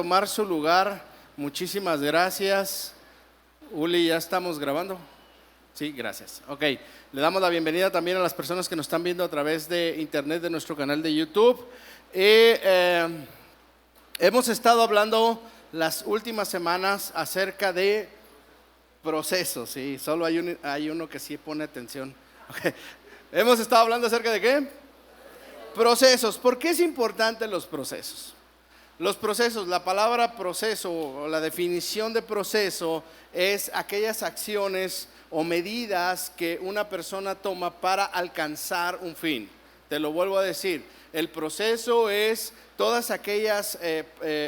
Tomar su lugar, muchísimas gracias. Uli, ¿ya estamos grabando? Sí, gracias. Ok, le damos la bienvenida también a las personas que nos están viendo a través de internet de nuestro canal de YouTube. Hemos estado hablando las últimas semanas acerca de procesos, sí, solo hay uno que sí pone atención. Okay. Hemos estado hablando acerca de ¿qué? Procesos. ¿Por qué es importante los procesos? Los procesos, la palabra proceso o la definición de proceso es aquellas acciones o medidas que una persona toma para alcanzar un fin. Te lo vuelvo a decir, el proceso es todas aquellas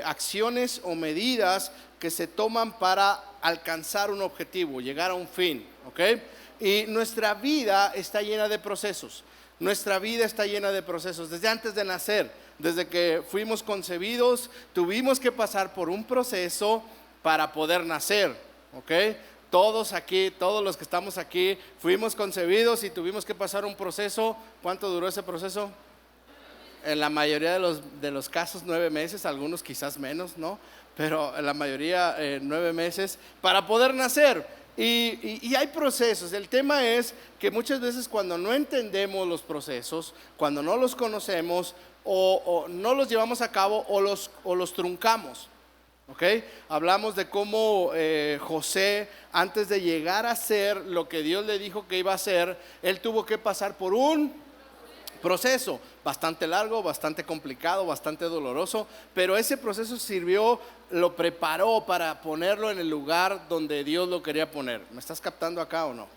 acciones o medidas que se toman para alcanzar un objetivo, llegar a un fin, ¿ok? Y nuestra vida está llena de procesos. Nuestra vida está llena de procesos. Desde antes de nacer, desde que fuimos concebidos, tuvimos que pasar por un proceso para poder nacer, ¿ok? Todos aquí, todos los que estamos aquí, fuimos concebidos y tuvimos que pasar un proceso. ¿Cuánto duró ese proceso? En la mayoría de los casos 9 meses, algunos quizás menos, ¿no? Pero en la mayoría 9 meses para poder nacer. Y hay procesos. El tema es que muchas veces cuando no entendemos los procesos, cuando no los conocemos o no los llevamos a cabo o los truncamos, ¿ok? Hablamos de cómo José, antes de llegar a ser lo que Dios le dijo que iba a hacer, él tuvo que pasar por un proceso bastante largo, bastante complicado, bastante doloroso, pero ese proceso sirvió, lo preparó para ponerlo en el lugar donde Dios lo quería poner. ¿Me estás captando acá o no?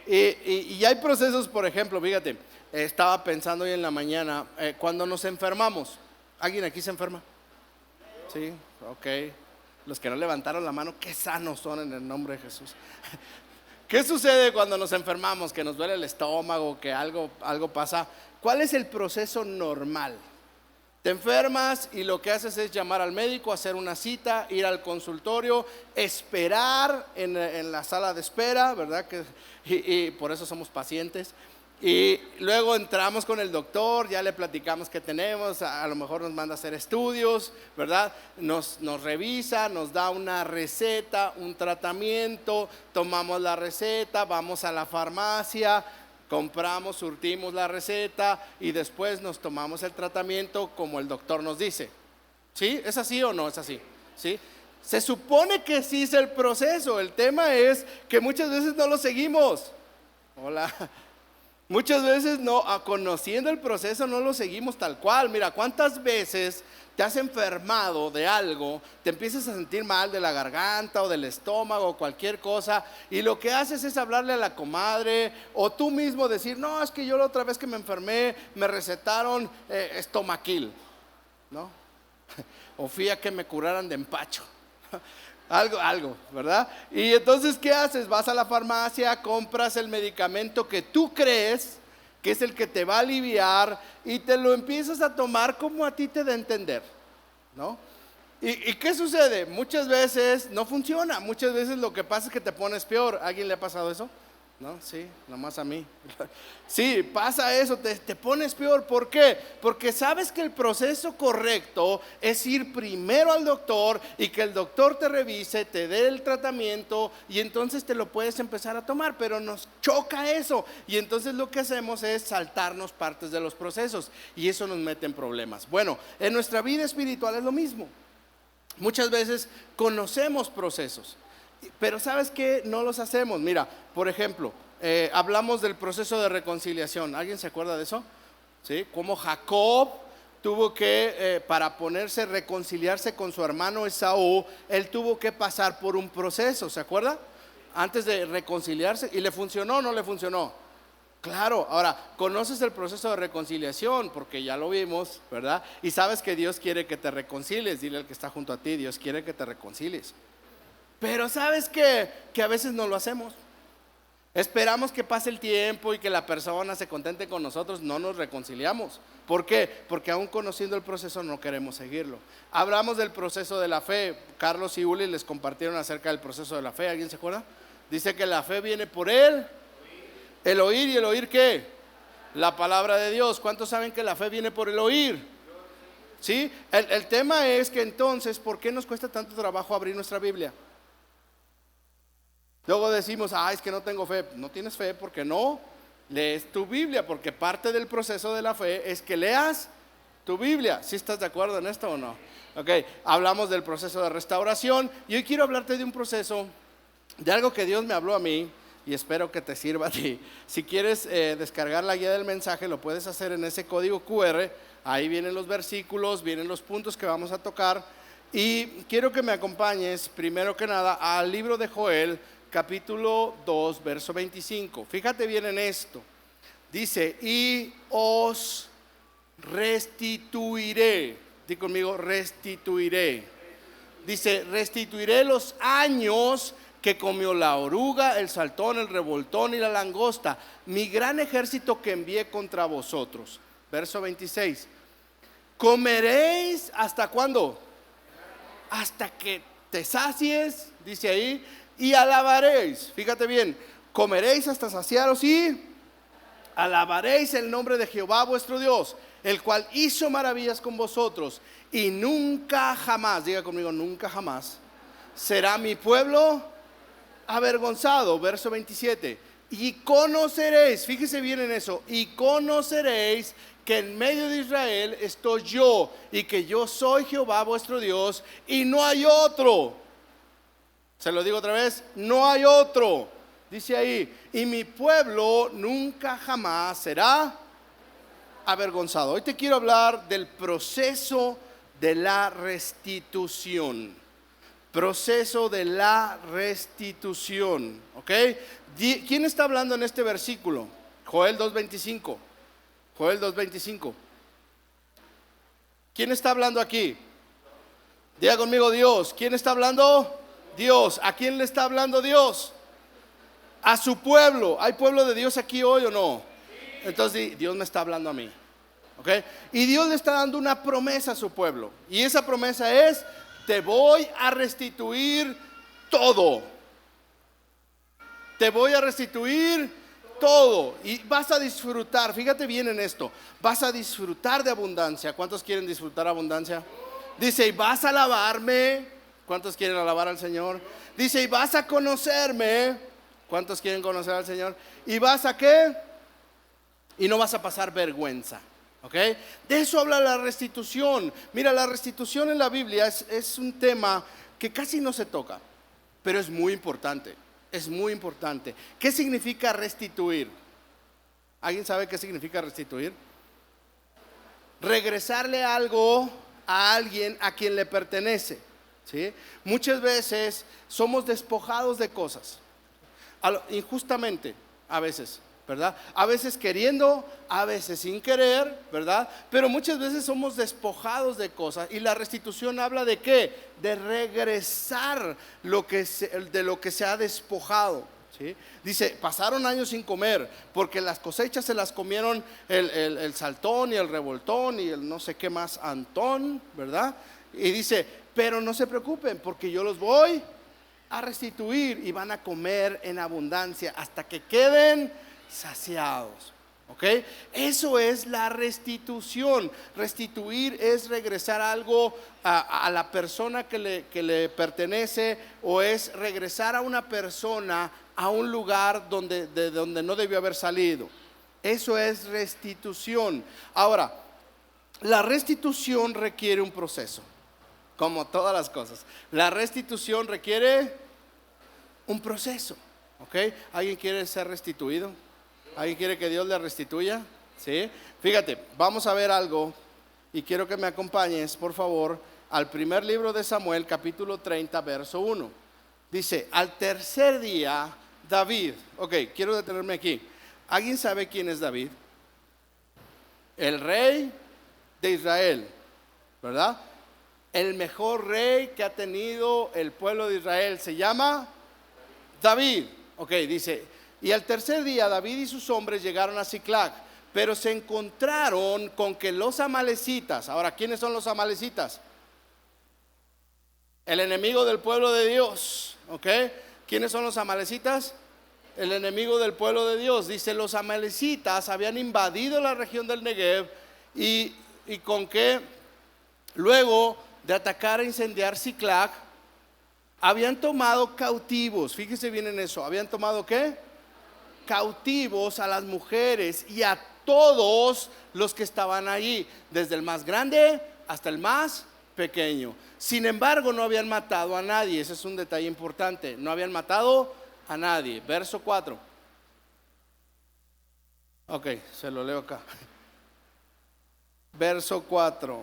Y hay procesos, por ejemplo, fíjate, estaba pensando hoy en la mañana, cuando nos enfermamos. ¿Alguien aquí se enferma? Sí, ok. Los que no levantaron la mano, qué sanos son en el nombre de Jesús. ¿Qué sucede cuando nos enfermamos? Que nos duele el estómago, que algo pasa. ¿Cuál es el proceso normal? Te enfermas y lo que haces es llamar al médico, hacer una cita, ir al consultorio, esperar en la sala de espera, ¿verdad? Y por eso somos pacientes. Y luego entramos con el doctor, ya le platicamos qué tenemos, a lo mejor nos manda a hacer estudios, ¿verdad? Nos revisa, nos da una receta, un tratamiento, tomamos la receta, vamos a la farmacia, compramos, surtimos la receta y después nos tomamos el tratamiento como el doctor nos dice. ¿Sí? ¿Es así o no es así? ¿Sí? Se supone que sí es el proceso, el tema es que muchas veces no lo seguimos. Hola. Muchas veces no, conociendo el proceso no lo seguimos tal cual. Mira, ¿cuántas veces te has enfermado de algo, te empiezas a sentir mal de la garganta o del estómago o cualquier cosa, y lo que haces es hablarle a la comadre o tú mismo decir, no, es que yo la otra vez que me enfermé me recetaron estomaquil, ¿no? O fui a que me curaran de empacho. Algo, ¿verdad? Y entonces, ¿qué haces? Vas a la farmacia, compras el medicamento que tú crees que es el que te va a aliviar y te lo empiezas a tomar como a ti te da a entender, ¿no? ¿Y qué sucede? Muchas veces no funciona, muchas veces lo que pasa es que te pones peor. ¿A alguien le ha pasado eso? ¿No? Sí, nomás a mí. Sí, pasa eso, te pones peor. ¿Por qué? Porque sabes que el proceso correcto es ir primero al doctor y que el doctor te revise, te dé el tratamiento y entonces te lo puedes empezar a tomar, pero nos choca eso y entonces lo que hacemos es saltarnos partes de los procesos y eso nos mete en problemas. Bueno, en nuestra vida espiritual es lo mismo. Muchas veces conocemos procesos, pero ¿sabes qué? No los hacemos. Mira, por ejemplo, hablamos del proceso de reconciliación. ¿Alguien se acuerda de eso? ¿Sí? Como Jacob tuvo que, para reconciliarse con su hermano Esaú, él tuvo que pasar por un proceso, ¿se acuerda? Antes de reconciliarse. ¿Y le funcionó o no le funcionó? Claro. Ahora, conoces el proceso de reconciliación porque ya lo vimos, ¿verdad? Y sabes que Dios quiere que te reconcilies. Dile al que está junto a ti, Dios quiere que te reconcilies. Pero ¿sabes qué? Que a veces no lo hacemos. Esperamos que pase el tiempo y que la persona se contente con nosotros, no nos reconciliamos. ¿Por qué? Porque aún conociendo el proceso no queremos seguirlo. Hablamos del proceso de la fe. Carlos y Uli les compartieron acerca del proceso de la fe. ¿Alguien se acuerda? Dice que la fe viene por el oír. ¿Y el oír qué? La palabra de Dios. ¿Cuántos saben que la fe viene por el oír? ¿sí? El tema es que entonces, ¿por qué nos cuesta tanto trabajo abrir nuestra Biblia? Luego decimos, es que no tengo fe. No tienes fe porque no lees tu Biblia, porque parte del proceso de la fe es que leas tu Biblia. ¿Sí estás de acuerdo en esto o no? Ok, hablamos del proceso de restauración y hoy quiero hablarte de un proceso, de algo que Dios me habló a mí y espero que te sirva a ti. Si quieres descargar la guía del mensaje, lo puedes hacer en ese código QR. Ahí vienen los versículos, vienen los puntos que vamos a tocar y quiero que me acompañes primero que nada al libro de Joel, capítulo 2, verso 25. Fíjate bien en esto. Dice, y os restituiré. Di conmigo, restituiré. Dice, restituiré los años que comió la oruga, el saltón, el revoltón y la langosta, mi gran ejército que envié contra vosotros. Verso 26. Comeréis hasta cuándo? Hasta que te sacies, dice ahí, y alabaréis. Fíjate bien, comeréis hasta saciaros y alabaréis el nombre de Jehová vuestro Dios, el cual hizo maravillas con vosotros, y nunca jamás, diga conmigo, nunca jamás será mi pueblo avergonzado. Verso 27. Y conoceréis, fíjese bien en eso, y conoceréis que en medio de Israel estoy yo, y que yo soy Jehová vuestro Dios, y no hay otro. Se lo digo otra vez, no hay otro. Dice ahí, y mi pueblo nunca jamás será avergonzado. Hoy te quiero hablar del proceso de la restitución. Proceso de la restitución, ¿ok? ¿Quién está hablando en este versículo? Joel 2.25. Joel 2.25. ¿Quién está hablando aquí? Diga conmigo, Dios. ¿Quién está hablando? Dios. ¿A quién le está hablando Dios? A su pueblo. ¿Hay pueblo de Dios aquí hoy o no? Entonces Dios me está hablando a mí, ¿ok? Y Dios le está dando una promesa a su pueblo. Y esa promesa es: te voy a restituir todo. Te voy a restituir todo. Y vas a disfrutar, fíjate bien en esto, vas a disfrutar de abundancia. ¿Cuántos quieren disfrutar abundancia? Dice, y vas a alabarme. ¿Cuántos quieren alabar al Señor? Dice, y vas a conocerme. ¿Cuántos quieren conocer al Señor? ¿Y vas a qué? Y no vas a pasar vergüenza. ¿Ok? De eso habla la restitución. Mira, la restitución en la Biblia es un tema que casi no se toca, pero es muy importante. Es muy importante. ¿Qué significa restituir? ¿Alguien sabe qué significa restituir? Regresarle algo a alguien a quien le pertenece, ¿sí? Muchas veces somos despojados de cosas, injustamente a veces, ¿verdad? A veces queriendo, a veces sin querer, ¿verdad? Pero muchas veces somos despojados de cosas. Y la restitución habla de ¿qué? De regresar de lo que se ha despojado, ¿sí? Dice, pasaron años sin comer, porque las cosechas se las comieron el saltón y el revoltón y el no sé qué más, Antón, ¿verdad? Y dice, pero no se preocupen, porque yo los voy a restituir y van a comer en abundancia hasta que queden saciados. ¿Ok? Eso es la restitución. Restituir es regresar algo a la persona que le pertenece, o es regresar a una persona a un lugar de donde no debió haber salido. Eso es restitución. Ahora, la restitución requiere un proceso, como todas las cosas. La restitución requiere un proceso. ¿Ok? ¿Alguien quiere ser restituido? ¿Alguien quiere que Dios le restituya? ¿Sí? Fíjate, vamos a ver algo y quiero que me acompañes, por favor, al primer libro de Samuel, capítulo 30, verso 1. Dice, al tercer día, David. Ok, quiero detenerme aquí. ¿Alguien sabe quién es David? El rey de Israel, ¿verdad? El mejor rey que ha tenido el pueblo de Israel se llama David. Ok, dice, y al tercer día David y sus hombres llegaron a Siclag, pero se encontraron con que los amalecitas. Ahora, ¿quiénes son los amalecitas? El enemigo del pueblo de Dios. ¿Ok? ¿Quiénes son los amalecitas? El enemigo del pueblo de Dios. Dice, los amalecitas habían invadido la región del Negev y con qué luego de atacar e incendiar Siclag, habían tomado cautivos. Fíjese bien en eso. ¿Habían tomado qué? Cautivos a las mujeres y a todos los que estaban allí, desde el más grande hasta el más pequeño. Sin embargo, no habían matado a nadie. Ese es un detalle importante. No habían matado a nadie. Verso 4. Ok, se lo leo acá. Verso 4.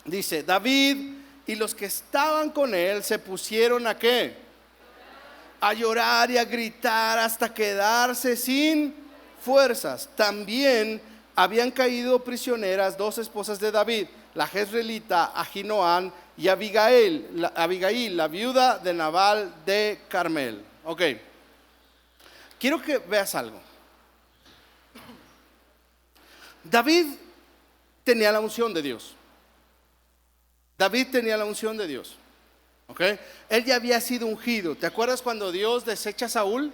Dice: David y los que estaban con él se pusieron ¿a qué? A llorar y a gritar hasta quedarse sin fuerzas. También habían caído prisioneras 2 esposas de David, la jezreelita Ahinoam y Abigail, la viuda de Nabal de Carmel. Ok, quiero que veas algo. David tenía la unción de Dios. David tenía la unción de Dios. ¿Okay? Él ya había sido ungido. ¿Te acuerdas cuando Dios desecha a Saúl?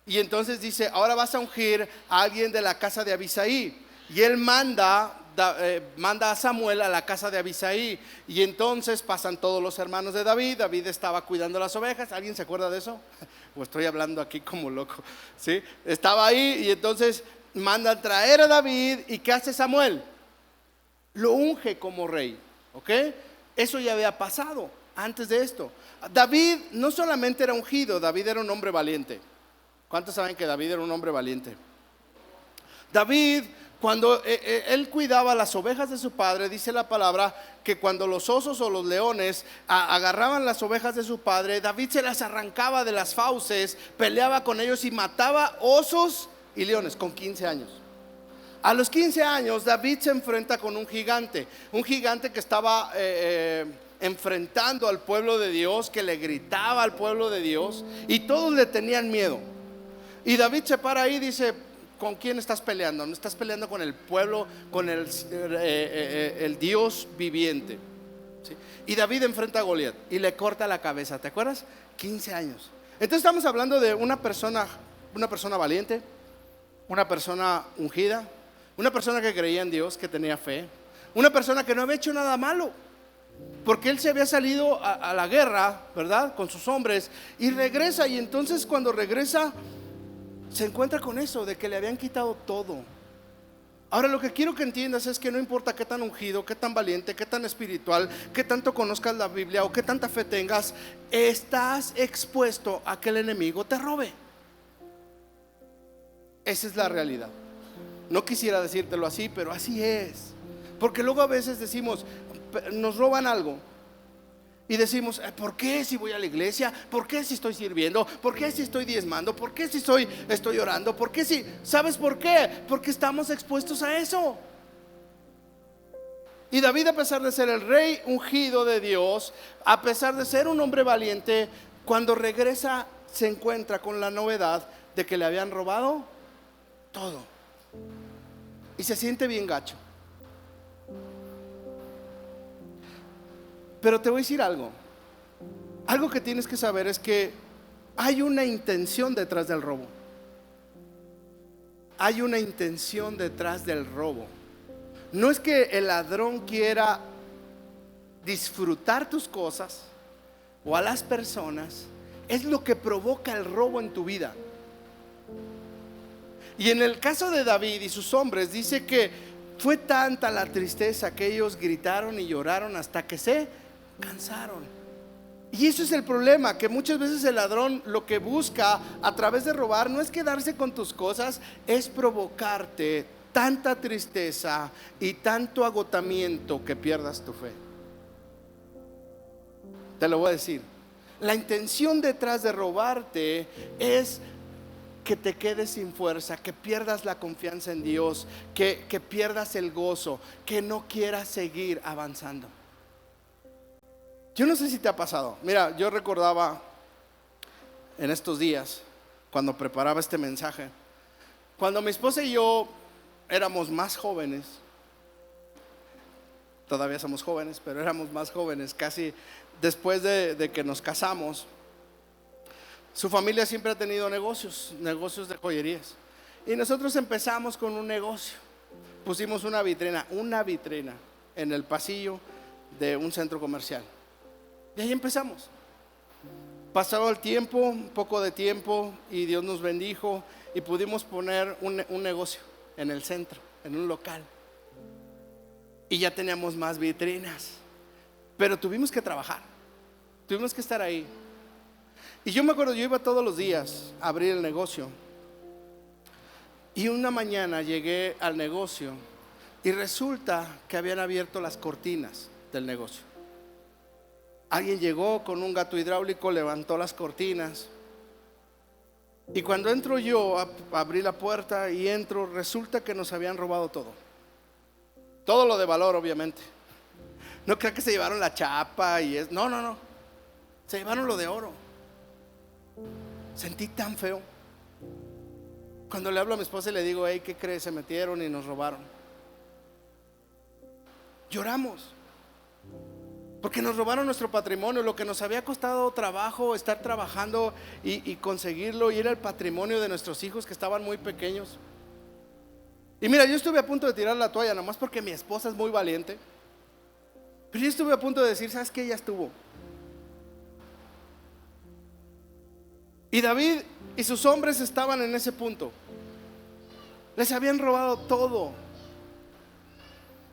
Y entonces dice: ahora vas a ungir a alguien de la casa de Abisaí. Y él manda a Samuel a la casa de Abisaí. Y entonces pasan todos los hermanos de David. David estaba cuidando las ovejas. ¿Alguien se acuerda de eso? O estoy hablando aquí como loco, ¿sí? Estaba ahí y entonces mandan traer a David. ¿Y qué hace Samuel? Lo unge como rey. ¿Ok? Eso ya había pasado antes de esto. David no solamente era ungido, David era un hombre valiente. ¿Cuántos saben que David era un hombre valiente? David, cuando él cuidaba las ovejas de su padre, dice la palabra que cuando los osos o los leones agarraban las ovejas de su padre, David se las arrancaba de las fauces, peleaba con ellos y mataba osos y leones con 15 años. A los 15 años David se enfrenta con un gigante que estaba enfrentando al pueblo de Dios, que le gritaba al pueblo de Dios y todos le tenían miedo. Y David se para ahí y dice: ¿con quién estás peleando? No estás peleando con el pueblo, con el Dios viviente, ¿sí? Y David enfrenta a Goliat y le corta la cabeza. ¿Te acuerdas? 15 años. Entonces estamos hablando de una persona valiente, una persona ungida, una persona que creía en Dios, que tenía fe, una persona que no había hecho nada malo, porque él se había salido a la guerra, ¿verdad? Con sus hombres, y regresa. Y entonces cuando regresa se encuentra con eso, de que le habían quitado todo. Ahora lo que quiero que entiendas es que no importa qué tan ungido, qué tan valiente, qué tan espiritual, qué tanto conozcas la Biblia o qué tanta fe tengas, estás expuesto a que el enemigo te robe. Esa es la realidad. No quisiera decírtelo así, pero así es. Porque luego a veces decimos, nos roban algo y decimos: ¿por qué si voy a la iglesia? ¿Por qué si estoy sirviendo? ¿Por qué si estoy diezmando? ¿Por qué si estoy orando? ¿Por qué si? ¿Sabes por qué? Porque estamos expuestos a eso. Y David, a pesar de ser el rey ungido de Dios, a pesar de ser un hombre valiente, cuando regresa se encuentra con la novedad de que le habían robado todo. Y se siente bien gacho. Pero te voy a decir algo. Algo que tienes que saber es que hay una intención detrás del robo. Hay una intención detrás del robo. No es que el ladrón quiera disfrutar tus cosas o a las personas. Es lo que provoca el robo en tu vida. Y en el caso de David y sus hombres, dice que fue tanta la tristeza que ellos gritaron y lloraron hasta que se cansaron. Y eso es el problema, que muchas veces el ladrón lo que busca a través de robar no es quedarse con tus cosas, es provocarte tanta tristeza y tanto agotamiento que pierdas tu fe. Te lo voy a decir. La intención detrás de robarte es que te quedes sin fuerza, que pierdas la confianza en Dios, que pierdas el gozo, que no quieras seguir avanzando. Yo no sé si te ha pasado. Mira, yo recordaba en estos días, cuando preparaba este mensaje, cuando mi esposa y yo éramos más jóvenes. Todavía somos jóvenes, pero éramos más jóvenes, casi después de que nos casamos. Su familia siempre ha tenido negocios de joyerías. Y nosotros empezamos con un negocio. Pusimos una vitrina en el pasillo de un centro comercial. Y ahí empezamos. Pasaba el tiempo, un poco de tiempo, y Dios nos bendijo y pudimos poner un negocio en el centro, en un local. Y ya teníamos más vitrinas, pero tuvimos que trabajar, tuvimos que estar ahí. Y yo me acuerdo, yo iba todos los días a abrir el negocio. Y una mañana llegué al negocio y resulta que habían abierto las cortinas del negocio. Alguien llegó con un gato hidráulico, levantó las cortinas. Y cuando entro yo, abrí la puerta y entro, resulta que nos habían robado todo. Todo lo de valor, obviamente. No creo que se llevaron la chapa y es. No, no, no. Se llevaron lo de oro. Sentí tan feo. Cuando le hablo a mi esposa y le digo, hey, ¿qué crees? Se metieron y nos robaron. Lloramos. Porque nos robaron nuestro patrimonio, lo que nos había costado trabajo estar trabajando y conseguirlo, y era el patrimonio de nuestros hijos que estaban muy pequeños. Y mira, yo estuve a punto de tirar la toalla, nomás porque mi esposa es muy valiente. Pero yo estuve a punto de decir, ¿sabes qué? Ya estuvo. Y David y sus hombres estaban en ese punto. Les habían robado todo.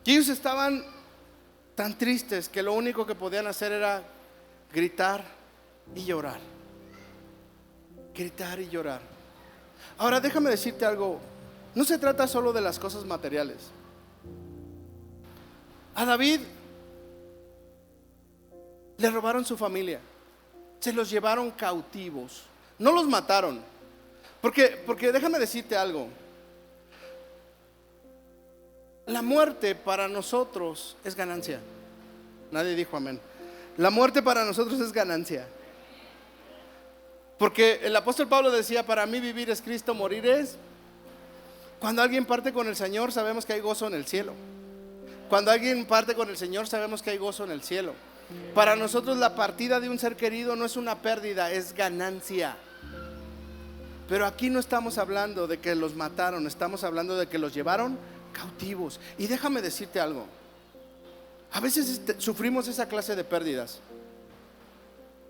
Y ellos estaban tan tristes que lo único que podían hacer era gritar y llorar. Gritar y llorar. Ahora déjame decirte algo. No se trata solo de las cosas materiales. A David le robaron su familia. Se los llevaron cautivos. No los mataron. Porque déjame decirte algo. La muerte para nosotros es ganancia. Nadie dijo amén. La muerte para nosotros es ganancia. Porque el apóstol Pablo decía, para mí vivir es Cristo, morir es. Cuando alguien parte con el Señor, sabemos que hay gozo en el cielo. Cuando alguien parte con el Señor, sabemos que hay gozo en el cielo. Para nosotros la partida de un ser querido no es una pérdida, es ganancia. Pero aquí no estamos hablando de que los mataron, estamos hablando de que los llevaron cautivos. Y déjame decirte algo. A veces sufrimos esa clase de pérdidas.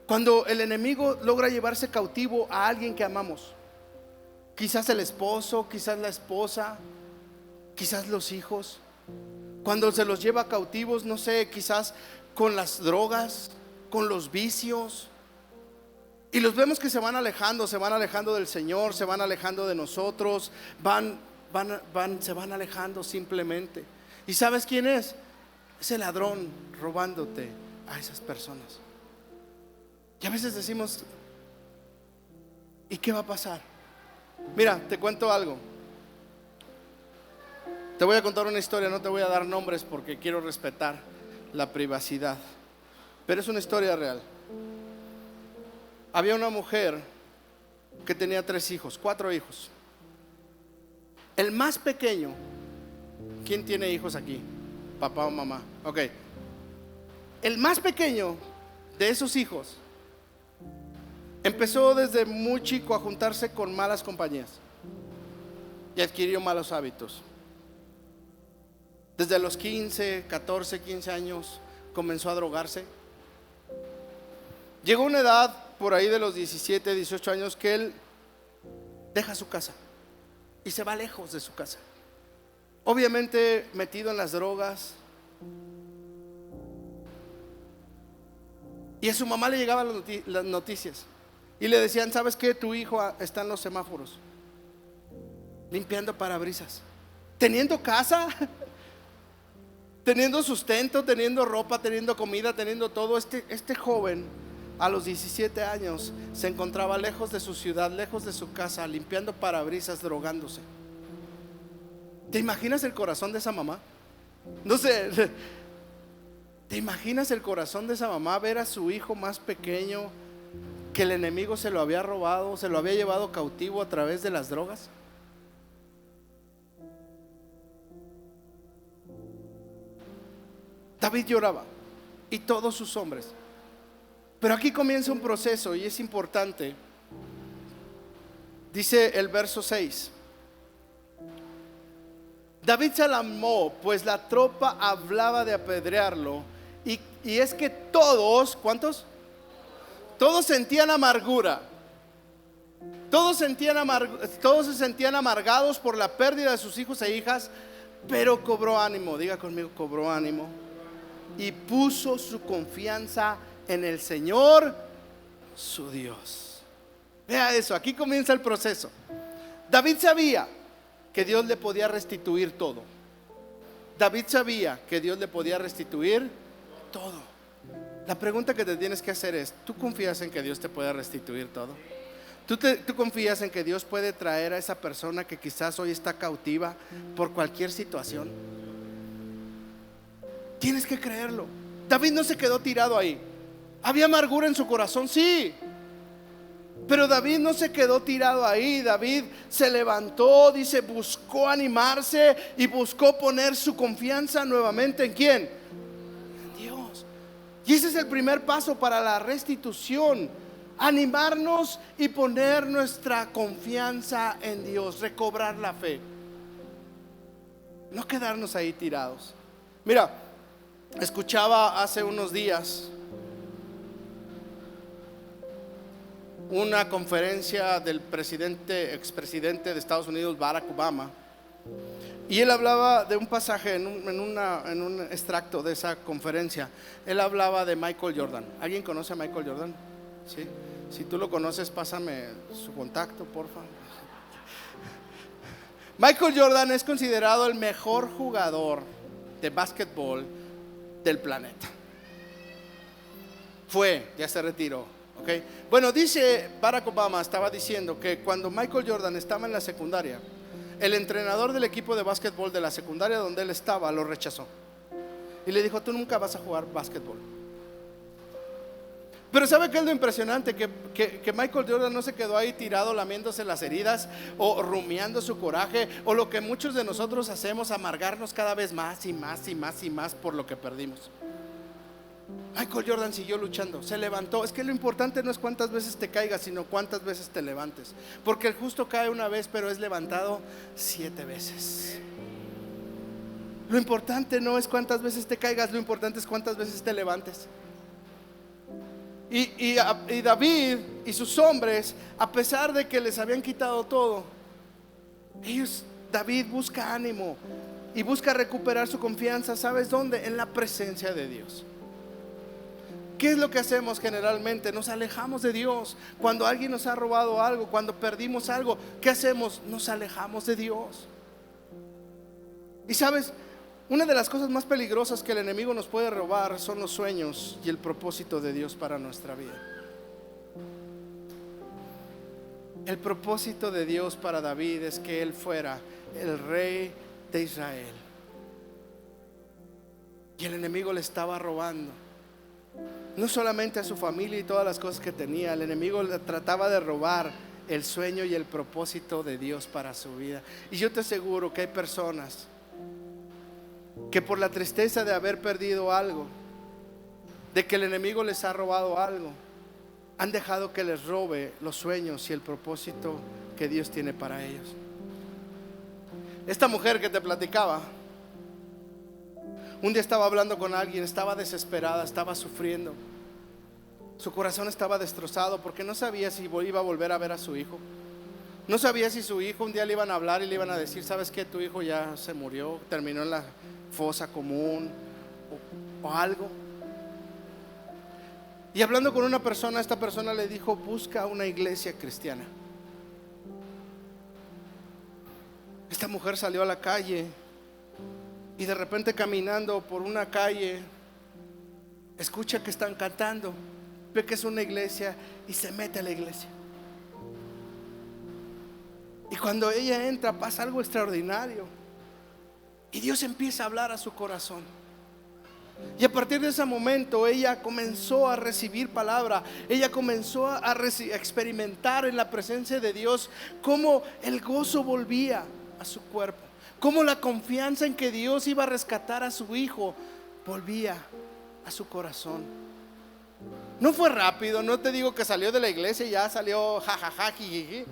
Cuando el enemigo logra llevarse cautivo a alguien que amamos. Quizás el esposo, quizás la esposa, quizás los hijos. Cuando se los lleva cautivos, no sé, quizás con las drogas, con los vicios. Y los vemos que se van alejando del Señor, se van alejando de nosotros, se van alejando simplemente. ¿Y sabes quién es? Es el ladrón robándote a esas personas. Y a veces decimos, ¿y qué va a pasar? Mira, te cuento algo. Te voy a contar una historia, no te voy a dar nombres porque quiero respetar la privacidad. Pero es una historia real. Había una mujer que tenía 4 hijos. El más pequeño, ¿quién tiene hijos aquí? Papá o mamá. Ok. El más pequeño de esos hijos empezó desde muy chico a juntarse con malas compañías y adquirió malos hábitos. Desde los 15, 14, 15 años comenzó a drogarse. Llegó una edad por ahí de los 17, 18 años que él deja su casa y se va lejos de su casa. Obviamente metido en las drogas. Y a su mamá le llegaban las noticias y le decían, ¿sabes qué? Tu hijo está en los semáforos limpiando parabrisas, teniendo casa, teniendo sustento, teniendo ropa, teniendo comida, teniendo todo. Este joven a los 17 años se encontraba lejos de su ciudad, lejos de su casa, limpiando parabrisas, drogándose. ¿Te imaginas el corazón de esa mamá? No sé, ¿te imaginas el corazón de esa mamá ver a su hijo más pequeño que el enemigo se lo había robado, se lo había llevado cautivo a través de las drogas? David lloraba y todos sus hombres. Pero aquí comienza un proceso y es importante. Dice el verso 6. David se alarmó, pues la tropa hablaba de apedrearlo. Y es que todos, ¿cuántos? Todos sentían amargura. Todos se sentían amargados por la pérdida de sus hijos e hijas, pero cobró ánimo. Diga conmigo, cobró ánimo. Y puso su confianza en el Señor, su Dios. Vea eso, aquí comienza el proceso. David sabía que Dios le podía restituir todo. David sabía que Dios le podía restituir todo. La pregunta que te tienes que hacer es: ¿tú confías en que Dios te pueda restituir todo? ¿Tú confías en que Dios puede traer a esa persona que quizás hoy está cautiva por cualquier situación? Tienes que creerlo. David no se quedó tirado ahí. Había amargura en su corazón, sí, pero David no se quedó tirado ahí. David se levantó, dice, buscó animarse y buscó poner su confianza nuevamente ¿en quién? En Dios. Y ese es el primer paso para la restitución: animarnos y poner nuestra confianza en Dios, recobrar la fe, no quedarnos ahí tirados. Mira, escuchaba hace unos días una conferencia del expresidente de Estados Unidos, Barack Obama, y él hablaba de un pasaje en un extracto de esa conferencia. Él hablaba de Michael Jordan. ¿Alguien conoce a Michael Jordan? ¿Sí? Si tú lo conoces, pásame su contacto, porfa. Michael Jordan es considerado el mejor jugador de básquetbol del planeta. Ya se retiró. ¿Okay? Bueno, dice Barack Obama, estaba diciendo que cuando Michael Jordan estaba en la secundaria, el entrenador del equipo de básquetbol de la secundaria donde él estaba lo rechazó y le dijo: tú nunca vas a jugar básquetbol. Pero ¿sabe qué es lo impresionante? Que Michael Jordan no se quedó ahí tirado lamiéndose las heridas o rumiando su coraje, o lo que muchos de nosotros hacemos, amargarnos cada vez más y más y más y más por lo que perdimos. Michael Jordan siguió luchando, se levantó. Es que lo importante no es cuántas veces te caigas, sino cuántas veces te levantes, porque el justo cae una vez, pero es levantado 7 veces. Lo importante no es cuántas veces te caigas, lo importante es cuántas veces te levantes. Y David y sus hombres, a pesar de que les habían quitado todo, David busca ánimo y busca recuperar su confianza. ¿Sabes dónde? En la presencia de Dios. ¿Qué es lo que hacemos generalmente? Nos alejamos de Dios. Cuando alguien nos ha robado algo, cuando perdimos algo, ¿qué hacemos? Nos alejamos de Dios. Y sabes, una de las cosas más peligrosas que el enemigo nos puede robar son los sueños y el propósito de Dios para nuestra vida. El propósito de Dios para David es que él fuera el rey de Israel, y el enemigo le estaba robando no solamente a su familia y todas las cosas que tenía. El enemigo le trataba de robar el sueño y el propósito de Dios para su vida. Y yo te aseguro que hay personas que por la tristeza de haber perdido algo, de que el enemigo les ha robado algo, han dejado que les robe los sueños y el propósito que Dios tiene para ellos. Esta mujer que te platicaba, un día estaba hablando con alguien, estaba desesperada, estaba sufriendo. Su corazón estaba destrozado porque no sabía si iba a volver a ver a su hijo. No sabía si su hijo un día le iban a hablar y le iban a decir: ¿sabes qué? Tu hijo ya se murió, terminó en la fosa común o algo. Y hablando con una persona, esta persona le dijo: busca una iglesia cristiana. Esta mujer salió a la calle y de repente, caminando por una calle, escucha que están cantando, ve que es una iglesia y se mete a la iglesia. Y cuando ella entra, pasa algo extraordinario y Dios empieza a hablar a su corazón. Y a partir de ese momento ella comenzó a recibir palabra. Ella comenzó a experimentar en la presencia de Dios cómo el gozo volvía a su cuerpo, cómo la confianza en que Dios iba a rescatar a su hijo volvía a su corazón. No fue rápido, no te digo que salió de la iglesia y ya salió jajaja, jijiji.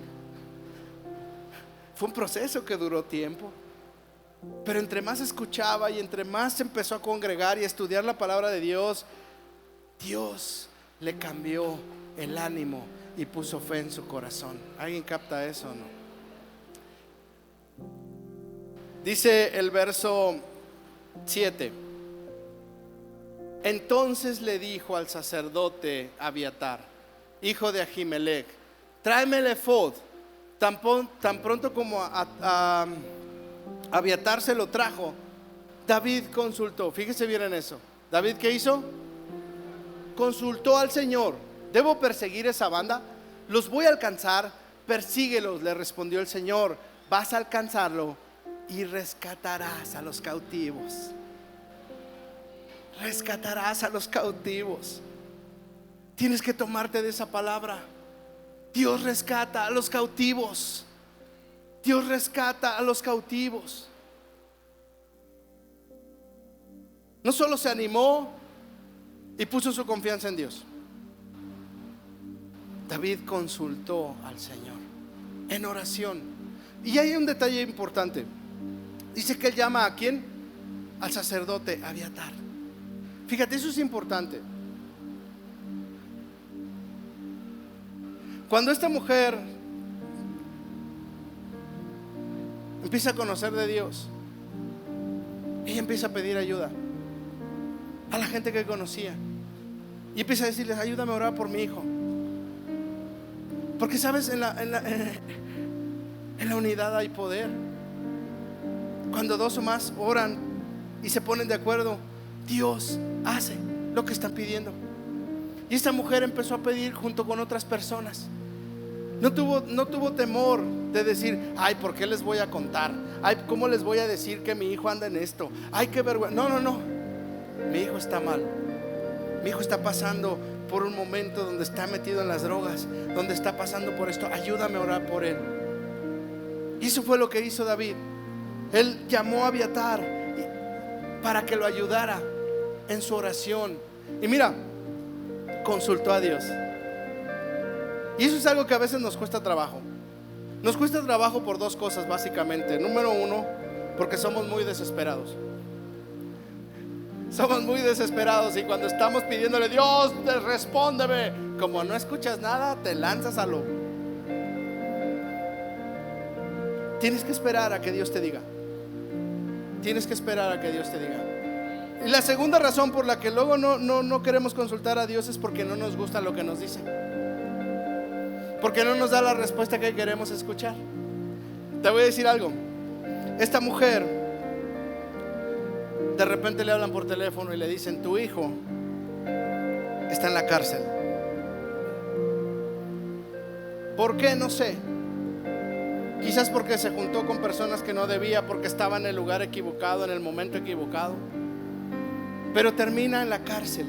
Fue un proceso que duró tiempo. Pero entre más escuchaba y entre más se empezó a congregar y a estudiar la palabra de Dios, Dios le cambió el ánimo y puso fe en su corazón. ¿Alguien capta eso o no? Dice el verso 7: entonces le dijo al sacerdote Abiatar, hijo de Ahimelech, tráeme el efod. Tan pronto como Abiatar se lo trajo, David consultó. Fíjese bien en eso. ¿David qué hizo? Consultó al Señor. ¿Debo perseguir esa banda? Los voy a alcanzar. Persíguelos, le respondió el Señor. Vas a alcanzarlo y rescatarás a los cautivos. Rescatarás a los cautivos. Tienes que tomarte de esa palabra. Dios rescata a los cautivos. Dios rescata a los cautivos. No solo se animó y puso su confianza en Dios. David consultó al Señor en oración. Y hay un detalle importante. Dice que él llama ¿a quién? Al sacerdote Abiatar. Fíjate, eso es importante. Cuando esta mujer empieza a conocer de Dios, ella empieza a pedir ayuda a la gente que conocía y empieza a decirles: ayúdame a orar por mi hijo. Porque sabes, en la unidad hay poder. Cuando dos o más oran y se ponen de acuerdo, Dios hace lo que están pidiendo. Y esta mujer empezó a pedir junto con otras personas. No tuvo temor de decir: ay, ¿por qué les voy a contar? Ay, ¿cómo les voy a decir que mi hijo anda en esto? Ay, qué vergüenza. No. Mi hijo está mal. Mi hijo está pasando por un momento donde está metido en las drogas, donde está pasando por esto. Ayúdame a orar por él. Y eso fue lo que hizo David. Él llamó a Abiatar para que lo ayudara en su oración. Y mira, consultó a Dios. Y eso es algo que a veces nos cuesta trabajo. Nos cuesta trabajo por dos cosas básicamente. Número uno, porque somos muy desesperados. Somos muy desesperados y cuando estamos pidiéndole: Dios, respóndeme, como no escuchas nada, te lanzas a lo. Tienes que esperar a que Dios te diga. Tienes que esperar a que Dios te diga. Y la segunda razón por la que luego no queremos consultar a Dios es porque no nos gusta lo que nos dice, porque no nos da la respuesta que queremos escuchar. Te voy a decir algo. Esta mujer, de repente le hablan por teléfono y le dicen: tu hijo está en la cárcel. ¿Por qué? No sé. Quizás porque se juntó con personas que no debía, porque estaba en el lugar equivocado, en el momento equivocado. Pero termina en la cárcel.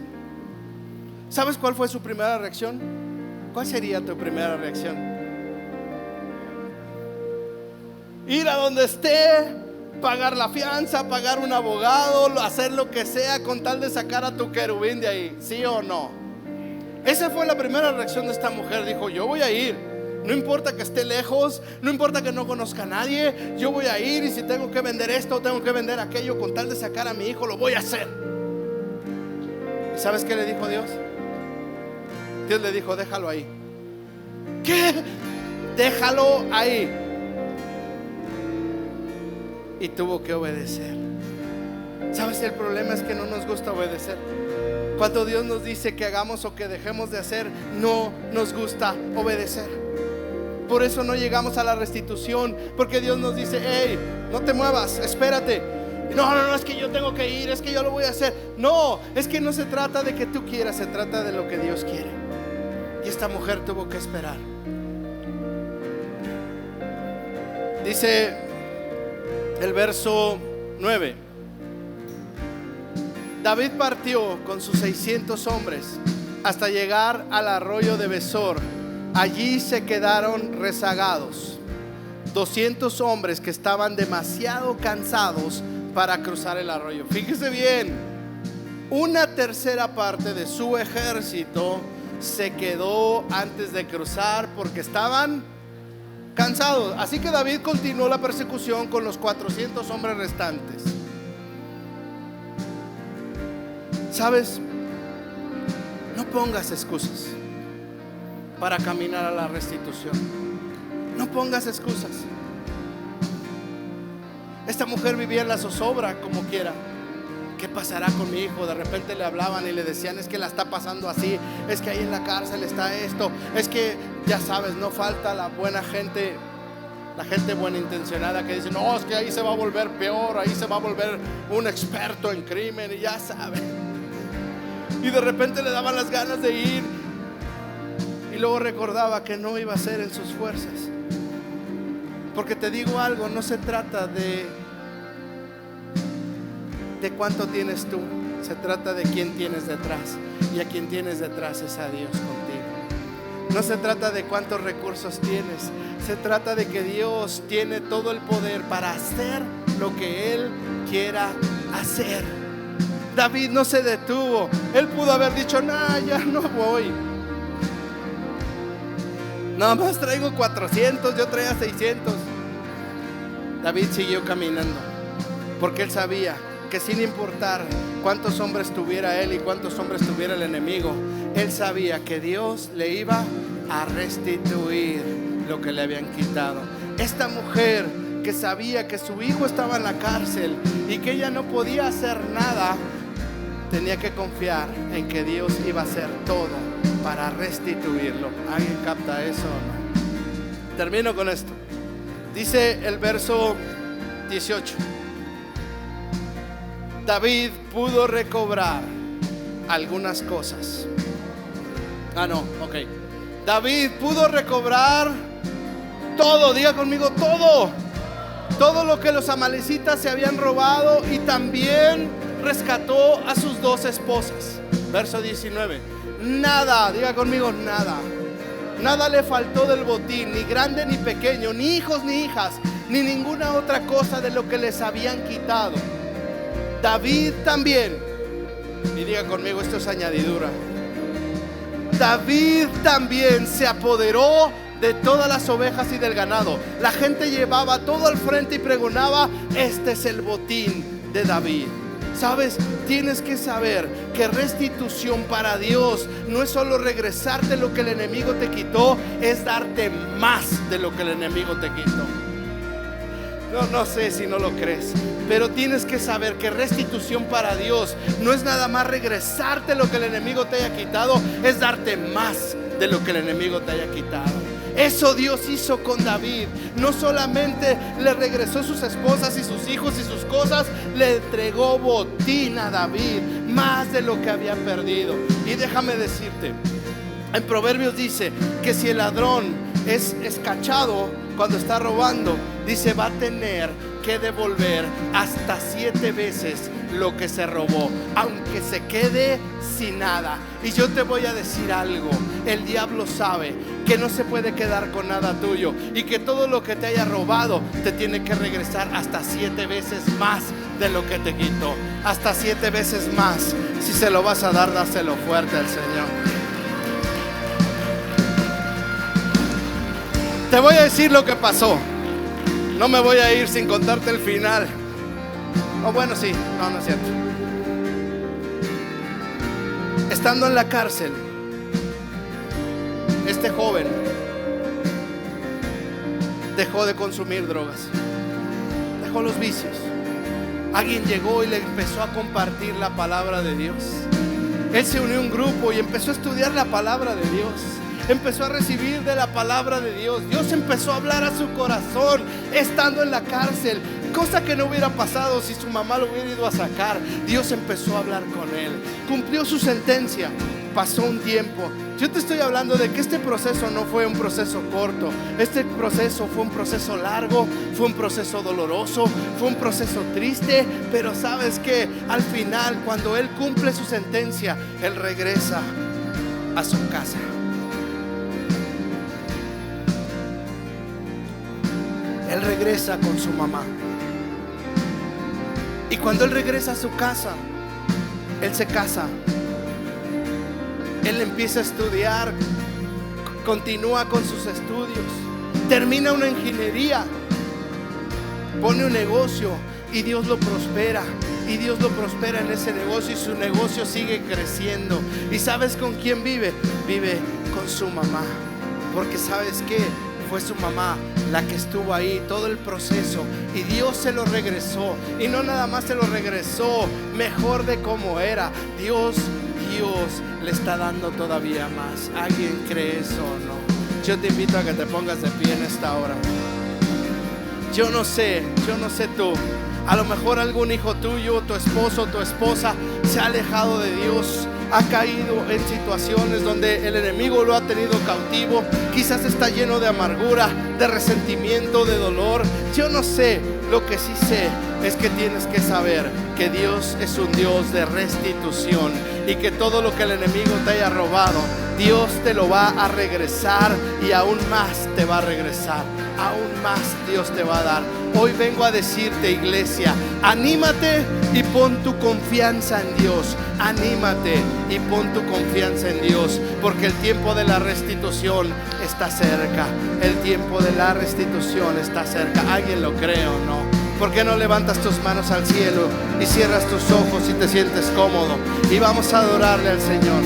¿Sabes cuál fue su primera reacción? ¿Cuál sería tu primera reacción? Ir a donde esté, pagar la fianza, pagar un abogado, hacer lo que sea con tal de sacar a tu querubín de ahí, ¿sí o no? Esa fue la primera reacción de esta mujer. Dijo: yo voy a ir. No importa que esté lejos, no importa que no conozca a nadie, yo voy a ir, y si tengo que vender esto, tengo que vender aquello con tal de sacar a mi hijo, lo voy a hacer. ¿Y sabes qué le dijo Dios? Dios le dijo: déjalo ahí. ¿Qué? Déjalo ahí. Y tuvo que obedecer. ¿Sabes? El problema es que no nos gusta obedecer. Cuando Dios nos dice que hagamos o que dejemos de hacer, no nos gusta obedecer. Por eso no llegamos a la restitución, porque Dios nos dice: hey, no te muevas, espérate. No, es que yo tengo que ir, es que yo lo voy a hacer. No, es que no se trata de que tú quieras, se trata de lo que Dios quiere. Y esta mujer tuvo que esperar. Dice el verso 9: David partió con sus 600 hombres hasta llegar al arroyo de Besor. Allí se quedaron rezagados 200 hombres que estaban demasiado cansados para cruzar el arroyo. Fíjese bien, una tercera parte de su ejército se quedó antes de cruzar porque estaban cansado. Así que David continuó la persecución con los 400 hombres restantes. ¿Sabes? No pongas excusas para caminar a la restitución. No pongas excusas. Esta mujer vivía en la zozobra como quiera. ¿Qué pasará con mi hijo? De repente le hablaban y le decían: es que la está pasando así, es que ahí en la cárcel está esto, es que ya sabes, no falta la buena gente, la gente buena intencionada que dice: no, es que ahí se va a volver peor, ahí se va a volver un experto en crimen, y ya saben. Y de repente le daban las ganas de ir, y luego recordaba que no iba a ser en sus fuerzas. Porque te digo algo, no se trata de cuánto tienes tú, se trata de quién tienes detrás. Y a quien tienes detrás es a Dios contigo. No se trata de cuántos recursos tienes, se trata de que Dios tiene todo el poder para hacer lo que Él quiera hacer. David no se detuvo. Él pudo haber dicho: nah, ya no voy, nada más traigo 400, yo traía 600. David siguió caminando, porque él sabía que sin importar cuántos hombres tuviera él y cuántos hombres tuviera el enemigo, él sabía que Dios le iba a restituir lo que le habían quitado. Esta mujer que sabía que su hijo estaba en la cárcel y que ella no podía hacer nada, tenía que confiar en que Dios iba a hacer todo para restituirlo. ¿Alguien capta eso o no? Termino con esto. Dice el verso 18: David pudo recobrar algunas cosas. David pudo recobrar todo. Diga conmigo: todo. Todo lo que los amalecitas se habían robado, y también rescató a sus 2 esposas. Verso 19: nada, diga conmigo, nada. Nada le faltó del botín, ni grande ni pequeño, ni hijos ni hijas, ni ninguna otra cosa de lo que les habían quitado. David también, y diga conmigo, esto es añadidura, David también se apoderó de todas las ovejas y del ganado. La gente llevaba todo al frente y pregonaba: este es el botín de David. ¿Sabes? Tienes que saber que restitución para Dios no es solo regresarte lo que el enemigo te quitó, es darte más de lo que el enemigo te quitó. No sé si no lo crees, pero tienes que saber que restitución para Dios no es nada más regresarte lo que el enemigo te haya quitado, es darte más de lo que el enemigo te haya quitado. Eso Dios hizo con David. No solamente le regresó sus esposas y sus hijos y sus cosas, le entregó botín a David, más de lo que había perdido. Y déjame decirte, en Proverbios dice que si el ladrón es cachado cuando está robando, dice, va a tener que devolver hasta 7 veces lo que se robó, aunque se quede sin nada. Y yo te voy a decir algo: el diablo sabe que no se puede quedar con nada tuyo, y que todo lo que te haya robado te tiene que regresar hasta 7 veces más de lo que te quitó. Hasta 7 veces más. Si se lo vas a dar, dáselo fuerte al Señor. Te voy a decir lo que pasó. No me voy a ir sin contarte el final. Bueno, sí, no es cierto. Estando en la cárcel, este joven dejó de consumir drogas, dejó los vicios. Alguien llegó y le empezó a compartir la palabra de Dios. Él se unió a un grupo y empezó a estudiar la palabra de Dios. Empezó a recibir de la palabra de Dios. Dios empezó a hablar a su corazón estando en la cárcel, cosa que no hubiera pasado si su mamá lo hubiera ido a sacar. Dios empezó a hablar con él. Cumplió su sentencia. Pasó un tiempo. Yo te estoy hablando de que este proceso no fue un proceso corto. Este proceso fue un proceso largo, fue un proceso doloroso, fue un proceso triste. Pero sabes que al final, cuando él cumple su sentencia, él regresa a su casa. Él regresa con su mamá. Y cuando él regresa a su casa, él se casa. Él empieza a estudiar, continúa con sus estudios. termina una ingeniería, pone un negocio y Dios lo prospera. Y Dios lo prospera en ese negocio y su negocio sigue creciendo. ¿Y sabes con quién vive? Vive con su mamá. Porque ¿sabes qué? Fue su mamá la que estuvo ahí todo el proceso y Dios se lo regresó. Y no nada más se lo regresó mejor de como era. Dios le está dando todavía más. ¿Alguien cree eso o no? Yo te invito a que te pongas de pie en esta hora. Yo no sé tú. A lo mejor algún hijo tuyo, tu esposo, tu esposa se ha alejado de Dios, ha caído en situaciones donde el enemigo lo ha tenido cautivo. Quizás está lleno de amargura, de resentimiento, de dolor. Yo no sé, lo que sí sé es que tienes que saber que Dios es un Dios de restitución y que todo lo que el enemigo te haya robado, Dios te lo va a regresar y aún más te va a regresar. Aún más Dios te va a dar. Hoy vengo a decirte, iglesia, anímate y pon tu confianza en Dios. Anímate y pon tu confianza en Dios, porque el tiempo de la restitución está cerca. El tiempo de la restitución está cerca. ¿Alguien lo cree o no? ¿Por qué no levantas tus manos al cielo y cierras tus ojos si te sientes cómodo? Y vamos a adorarle al Señor.